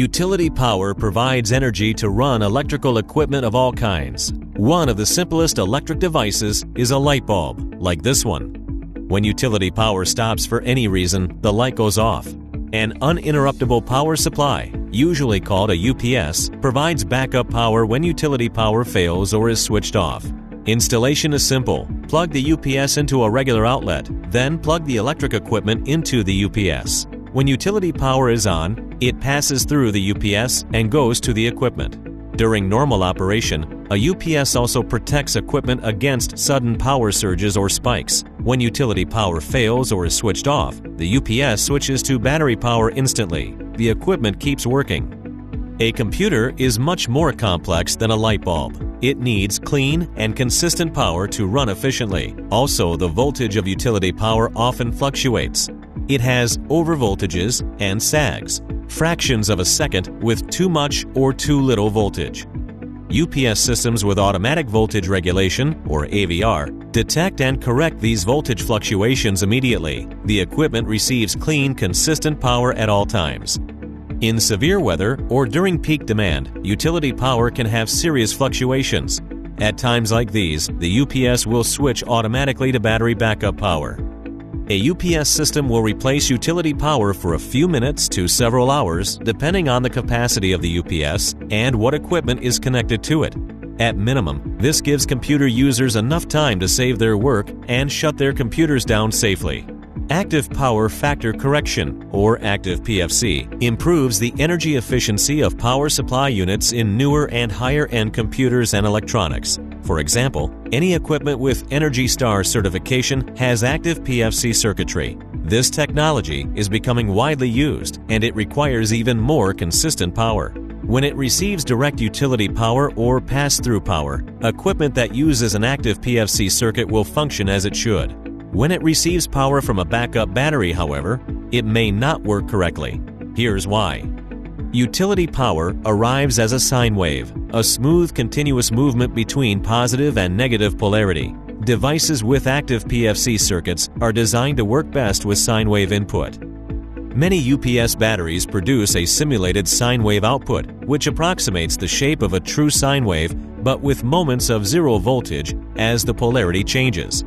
Utility power provides energy to run electrical equipment of all kinds. One of the simplest electric devices is a light bulb, like this one. When utility power stops for any reason, the light goes off. An uninterruptible power supply, usually called a UPS, provides backup power when utility power fails or is switched off. Installation is simple. Plug the UPS into a regular outlet, then plug the electric equipment into the UPS. When utility power is on, it passes through the UPS and goes to the equipment. During normal operation, a UPS also protects equipment against sudden power surges or spikes. When utility power fails or is switched off, the UPS switches to battery power instantly. The equipment keeps working. A computer is much more complex than a light bulb. It needs clean and consistent power to run efficiently. Also, the voltage of utility power often fluctuates. It has overvoltages and sags, fractions of a second with too much or too little voltage. UPS systems with automatic voltage regulation, or AVR, detect and correct these voltage fluctuations immediately. The equipment receives clean, consistent power at all times. In severe weather or during peak demand, utility power can have serious fluctuations. At times like these, the UPS will switch automatically to battery backup power. A UPS system will replace utility power for a few minutes to several hours, depending on the capacity of the UPS and what equipment is connected to it. At minimum, this gives computer users enough time to save their work and shut their computers down safely. Active Power Factor Correction, or Active PFC, improves the energy efficiency of power supply units in newer and higher-end computers and electronics. For example, any equipment with ENERGY STAR certification has active PFC circuitry. This technology is becoming widely used, and it requires even more consistent power. When it receives direct utility power or pass-through power, equipment that uses an active PFC circuit will function as it should. When it receives power from a backup battery, however, it may not work correctly. Here's why. Utility power arrives as a sine wave, a smooth continuous movement between positive and negative polarity. Devices with active PFC circuits are designed to work best with sine wave input. Many UPS batteries produce a simulated sine wave output, which approximates the shape of a true sine wave, but with moments of zero voltage as the polarity changes.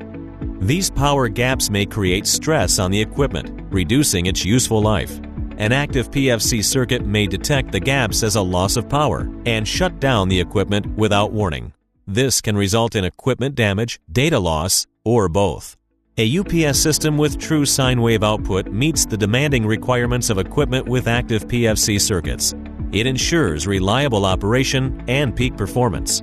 These power gaps may create stress on the equipment, reducing its useful life. An active PFC circuit may detect the gaps as a loss of power and shut down the equipment without warning. This can result in equipment damage, data loss, or both. A UPS system with true sine wave output meets the demanding requirements of equipment with active PFC circuits. It ensures reliable operation and peak performance.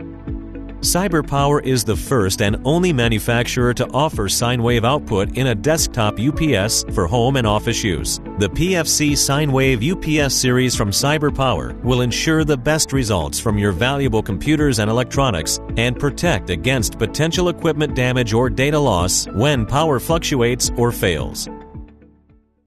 CyberPower is the first and only manufacturer to offer sine wave output in a desktop UPS for home and office use. The PFC Sinewave UPS series from CyberPower will ensure the best results from your valuable computers and electronics and protect against potential equipment damage or data loss when power fluctuates or fails.